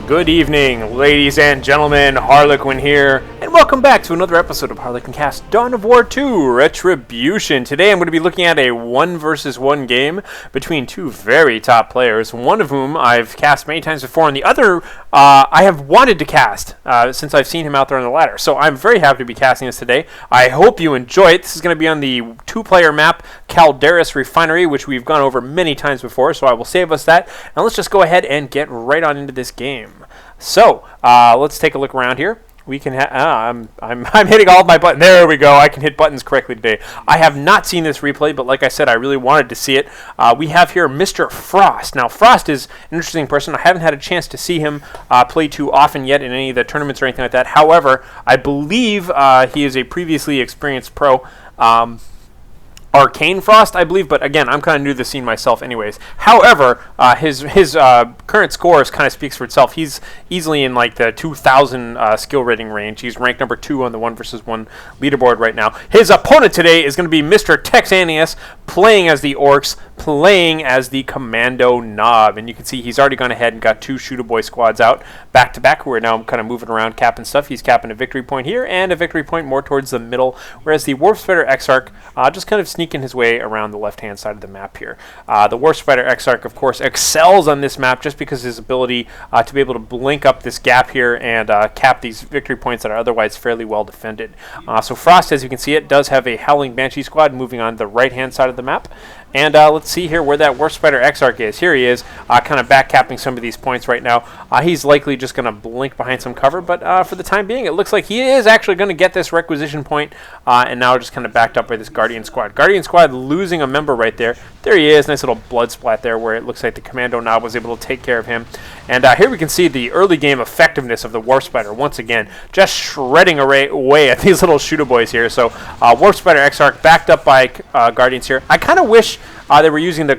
Good evening, ladies and gentlemen. Harlequin here, and welcome back to another episode of HarlequinCasts Dawn of War 2 Retribution. Today I'm going to be looking at a 1 versus 1 game between two very top players, one of whom I've cast many times before, and the other I have wanted to cast since I've seen him out there on the ladder. So I'm very happy to be casting this today. I hope you enjoy it. This is going to be on the 2-player map, Calderis Refinery, which we've gone over many times before, so I will save us that. Now let's just go ahead and get right on into this game. So let's take a look around here. We can I'm hitting all of my buttons. There we go. I can hit buttons correctly today. I have not seen this replay, but like I said, I really wanted to see it. We have here Mr. Frost. Now, Frost is an interesting person. I haven't had a chance to see him play too often yet in any of the tournaments or anything like that. However, I believe he is a previously experienced pro. Arcane Frost, I believe, but again, I'm kind of new to the scene myself anyways. However, his current scores kind of speaks for itself. He's easily in like the 2,000 skill rating range. He's ranked number 2 on the 1 versus 1 leaderboard right now. His opponent today is going to be Mr. Texaneous, playing as the Orcs, playing as the Kommando Nob. And you can see he's already gone ahead and got 2 Shooter Boy squads out back-to-back, who are now kind of moving around capping stuff. He's capping a victory point here and a victory point more towards the middle, whereas the Warp Spider Exarch just kind of sneaking his way around the left-hand side of the map here. The Warp Spider Exarch, of course, excels on this map just because of his ability to be able to blink up this gap here and cap these victory points that are otherwise fairly well defended. So Frost, as you can see, it does have a Howling Banshee squad moving on the right-hand side of the map. And let's see here where that Warp Spider Exarch is. Here he is, kind of back-capping some of these points right now. He's likely just going to blink behind some cover, but for the time being, it looks like he is actually going to get this requisition point, and now just kind of backed up by this Guardian squad. Guardian squad losing a member right there. There he is, nice little blood splat there where it looks like the Kommando Nob was able to take care of him. And here we can see the early game effectiveness of the Warp Spider once again, just shredding away at these little shooter boys here. So Warp Spider Exarch backed up by Guardians here. I kind of wish they were using the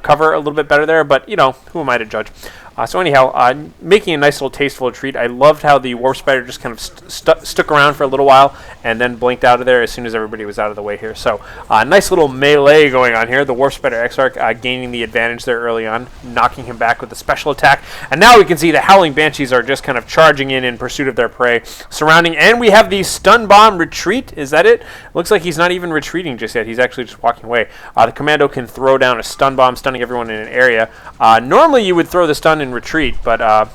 cover a little bit better there, but, you know, who am I to judge? So anyhow, making a nice little tasteful treat. I loved how the Warp Spider just kind of stuck around for a little while and then blinked out of there as soon as everybody was out of the way here. So nice little melee going on here. The Warp Spider Exarch gaining the advantage there early on, knocking him back with a special attack. And now we can see the Howling Banshees are just kind of charging in pursuit of their prey, surrounding. And we have the Stun Bomb retreat. Is that it? Looks like he's not even retreating just yet. He's actually just walking away. The Commando can throw down a Stun Bomb, stunning everyone in an area. Normally you would throw the stun in retreat, but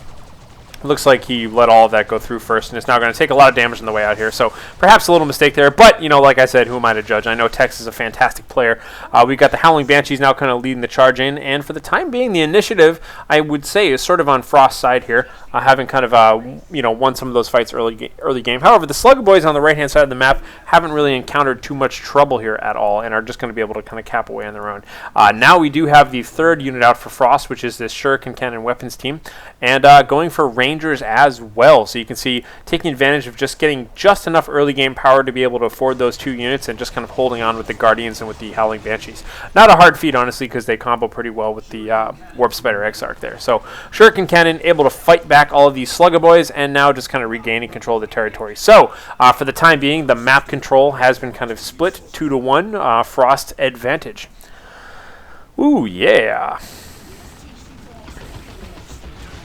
looks like he let all of that go through first, and it's now going to take a lot of damage on the way out here. So perhaps a little mistake there, but, you know, like I said, who am I to judge? I know Tex is a fantastic player. We've got the Howling Banshees now kind of leading the charge in, and for the time being, the initiative, I would say, is sort of on Frost's side here, having kind of, you know, won some of those fights early game. However, the Slugger Boys on the right-hand side of the map haven't really encountered too much trouble here at all, and are just going to be able to kind of cap away on their own. Now we do have the 3rd unit out for Frost, which is this Shuriken Cannon Weapons team, and going for Rangers as well. So you can see taking advantage of just getting just enough early game power to be able to afford those 2 units and just kind of holding on with the Guardians and with the Howling Banshees. Not a hard feat, honestly, because they combo pretty well with the Warp Spider Exarch there. So Shuriken Cannon able to fight back all of these Slugger Boys and now just kind of regaining control of the territory. So for the time being, the map control has been kind of split 2-1, Frost advantage. Ooh, yeah.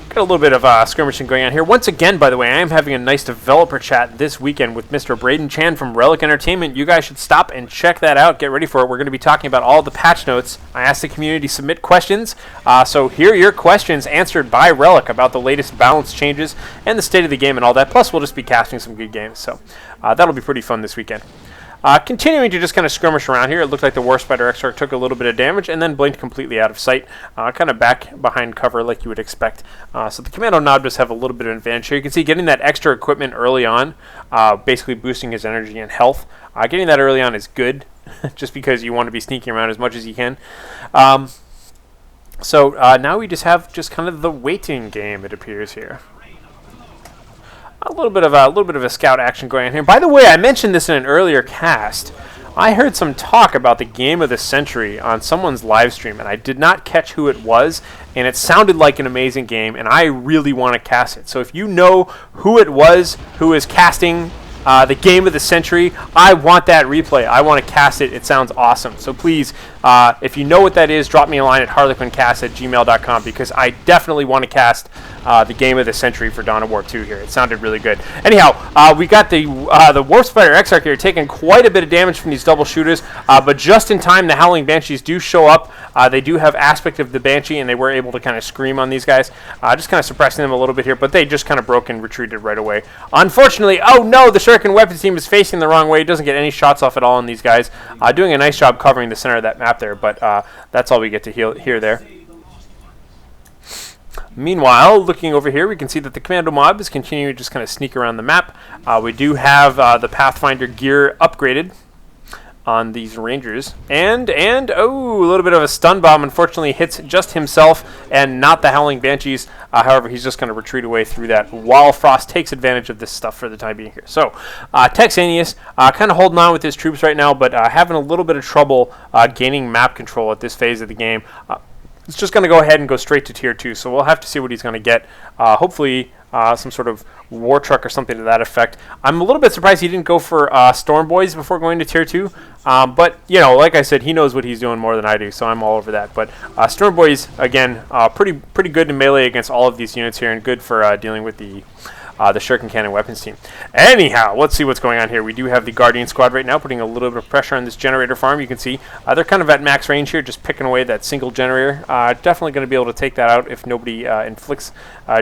Got a little bit of skirmishing going on here. Once again, by the way, I am having a nice developer chat this weekend with Mr. Braden Chan from Relic Entertainment. You guys should stop and check that out. Get ready for it. We're going to be talking about all the patch notes. I asked the community to submit questions, so here are your questions answered by Relic about the latest balance changes and the state of the game and all that. Plus, we'll just be casting some good games, so that'll be pretty fun this weekend. Continuing to just kind of skirmish around here, it looked like the Warp Spider Exarch took a little bit of damage and then blinked completely out of sight, kind of back behind cover like you would expect. So the Kommando Nob does have a little bit of advantage here. You can see getting that extra equipment early on, basically boosting his energy and health. Getting that early on is good, just because you want to be sneaking around as much as you can. So now we just have kind of the waiting game, it appears here. A little bit of a scout action going on here. By the way, I mentioned this in an earlier cast. I heard some talk about the game of the century on someone's live stream, and I did not catch who it was, and it sounded like an amazing game, and I really want to cast it. So if you know who it was who is casting the game of the century, I want that replay. I want to cast it. It sounds awesome. So please, if you know what that is, drop me a line at HarlequinCasts@gmail.com, because I definitely want to cast the game of the century for Dawn of War 2 here. It sounded really good. Anyhow, we got the Warp Spider Exarch here taking quite a bit of damage from these double shooters, but just in time the Howling Banshees do show up. They do have aspect of the Banshee, and they were able to kind of scream on these guys, just kind of suppressing them a little bit here, but they just kind of broke and retreated right away. Unfortunately, oh no, the Shuriken weapons team is facing the wrong way. It doesn't get any shots off at all on these guys. Doing a nice job covering the center of that map there, but that's all we get to hear there. Meanwhile, looking over here, we can see that the Kommando Nob is continuing to just kind of sneak around the map. We do have the Pathfinder gear upgraded on these Rangers. And oh, a little bit of a stun bomb. Unfortunately, hits just himself and not the Howling Banshees. However, he's just going to retreat away through that while Frost takes advantage of this stuff for the time being here. So, Texaneous kind of holding on with his troops right now, but having a little bit of trouble gaining map control at this phase of the game. It's just going to go ahead and go straight to Tier 2, so we'll have to see what he's going to get. Hopefully, some sort of war truck or something to that effect. I'm a little bit surprised he didn't go for Storm Boys before going to Tier 2. But, you know, like I said, he knows what he's doing more than I do, so I'm all over that. But Storm Boys, again, pretty good in melee against all of these units here, and good for dealing with the Shuriken Cannon weapons team. Anyhow, let's see what's going on here. We do have the Guardian squad right now putting a little bit of pressure on this generator farm. You can see they're kind of at max range here, just picking away that single generator. Definitely going to be able to take that out if nobody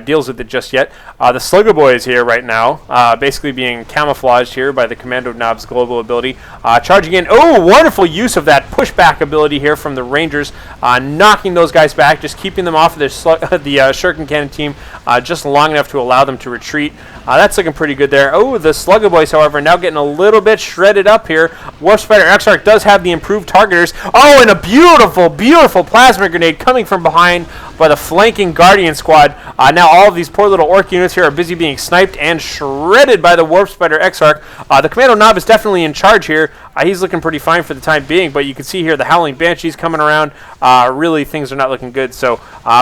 deals with it just yet. The Slugger Boy is here right now, basically being camouflaged here by the Kommando Nob's global ability. Charging in. Oh, wonderful use of that pushback ability here from the Rangers, knocking those guys back, just keeping them off of the Shuriken Cannon team just long enough to allow them to retreat. That's looking pretty good there. Oh, the Slugger Boys, however, now getting a little bit shredded up here. Warp Spider Exarch does have the improved targeters. Oh, and a beautiful, beautiful plasma grenade coming from behind by the flanking Guardian squad. Now all of these poor little orc units here are busy being sniped and shredded by the Warp Spider Exarch. The Kommando Nob is definitely in charge here. He's looking pretty fine for the time being, but you can see here the Howling Banshees coming around. Really, things are not looking good. So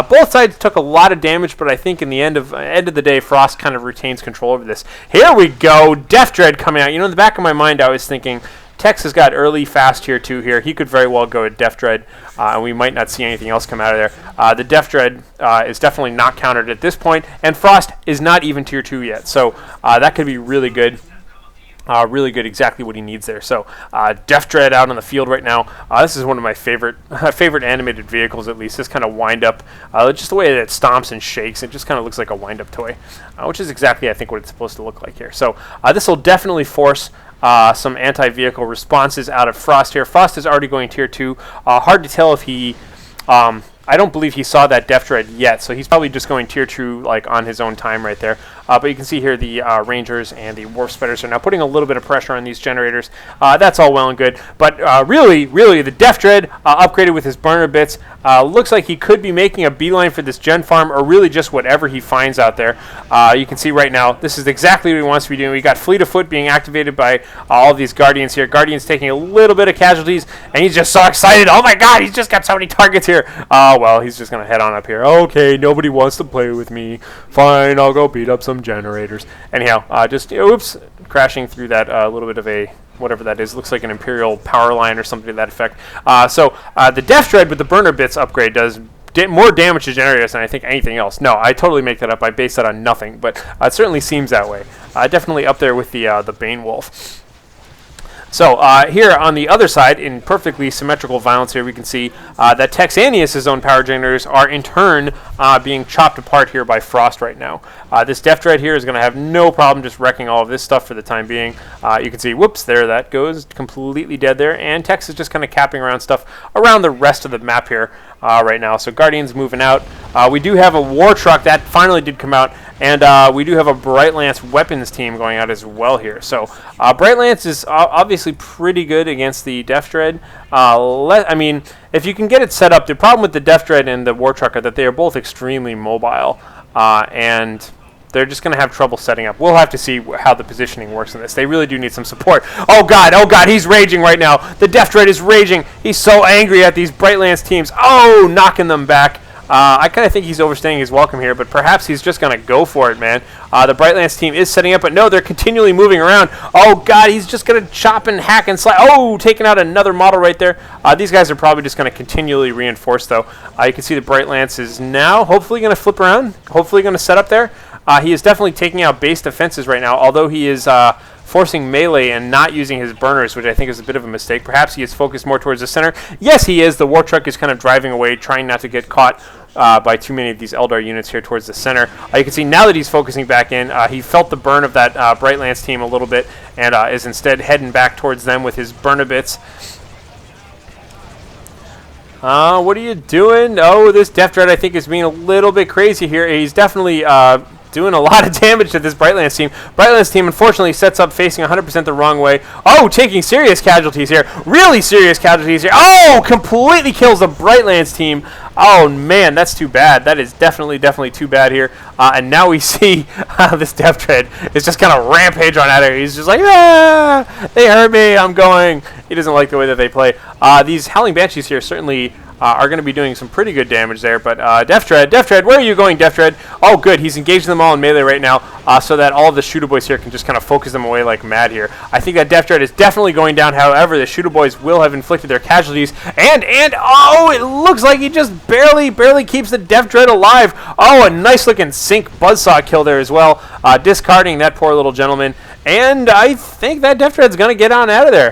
both sides took a lot of damage, but I think in the end of the day, Frost kind of retains control over this. Here we go, Death Dread coming out. You know, in the back of my mind, I was thinking, Tex has got early fast Tier 2 here. He could very well go at Death Dread, and we might not see anything else come out of there. The Death Dread is definitely not countered at this point, and Frost is not even Tier 2 yet. So that could be really good. Really good, exactly what he needs there. So, Death Dread out on the field right now. This is one of my favorite animated vehicles, at least. This kind of wind-up, just the way that it stomps and shakes, it just kind of looks like a wind-up toy, which is exactly, I think, what it's supposed to look like here. So, this will definitely force some anti-vehicle responses out of Frost here. Frost is already going Tier 2. Hard to tell if he... I don't believe he saw that Death Dread yet, so he's probably just going Tier 2 like on his own time right there. But you can see here the Rangers and the Warp Spiders are now putting a little bit of pressure on these generators. That's all well and good, but really, the Death Dread upgraded with his burner bits. Looks like he could be making a beeline for this gen farm, or really just whatever he finds out there. You can see right now, this is exactly what he wants to be doing. We got Fleet of Foot being activated by all of these Guardians here. Guardians taking a little bit of casualties, and he's just so excited. Oh my god, he's just got so many targets here. Well, he's just going to head on up here. Okay, nobody wants to play with me. Fine, I'll go beat up some generators. Anyhow, just, oops, crashing through that little bit of a, whatever that is. Looks like an Imperial power line or something to that effect. So the Death Dread with the burner bits upgrade does more damage to generators than I think anything else. No, I totally make that up. I base that on nothing, but it certainly seems that way. Definitely up there with the Bane Wolf. So here on the other side, in perfectly symmetrical violence here, we can see that Texaneous' own power generators are in turn being chopped apart here by Frost right now. This Death Dread here is going to have no problem just wrecking all of this stuff for the time being. You can see, whoops, there that goes, completely dead there, and Tex is just kind of capping around stuff around the rest of the map here right now. So Guardians moving out. We do have a War Truck that finally did come out, and we do have a Bright Lance weapons team going out as well here. So Bright Lance is obviously pretty good against the Death Dread. I mean, if you can get it set up, the problem with the Death Dread and the War Truck are that they are both extremely mobile, and they're just going to have trouble setting up. We'll have to see how the positioning works in this. They really do need some support. Oh god, he's raging right now. The Death Dread is raging. He's so angry at these Bright Lance teams. Oh, knocking them back. I kind of think he's overstaying his welcome here, but perhaps he's just going to go for it, man. The Brightlands team is setting up, but no, they're continually moving around. Oh, God, he's just going to chop and hack and slide. Oh, taking out another model right there. These guys are probably just going to continually reinforce, though. You can see the Brightlands is now hopefully going to flip around, hopefully going to set up there. He is definitely taking out base defenses right now, although he is forcing melee and not using his burners, which I think is a bit of a mistake. Perhaps he is focused more towards the center. Yes, he is. The war truck is kind of driving away, trying not to get caught by too many of these Eldar units here towards the center. You can see now that he's focusing back in, he felt the burn of that Brightlands team a little bit and is instead heading back towards them with his burn-a-bits. What are you doing? Oh, this Death Dread I think is being a little bit crazy here. He's definitely doing a lot of damage to this Brightlands team. Brightlands team, unfortunately, sets up facing 100% the wrong way. Oh, taking serious casualties here. Really serious casualties here. Oh, completely kills the Brightlands team. Oh, man, that's too bad. That is definitely too bad here. And now we see this Death Dread is just kind of rampage on out here. He's just like, ah, they hurt me. I'm going. He doesn't like the way that they play. These Howling Banshees here certainly are going to be doing some pretty good damage there. But Death Dread, where are you going, Death Dread? Oh, good. He's engaging them all in melee right now so that all of the Shooter Boys here can just kind of focus them away like mad here. I think that Death Dread is definitely going down. However, the Shooter Boys will have inflicted their casualties. And oh, it looks like he just barely keeps the Death Dread alive. Oh, a nice-looking Sync Buzzsaw kill there as well, discarding that poor little gentleman. And I think that Death Dread's going to get on out of there.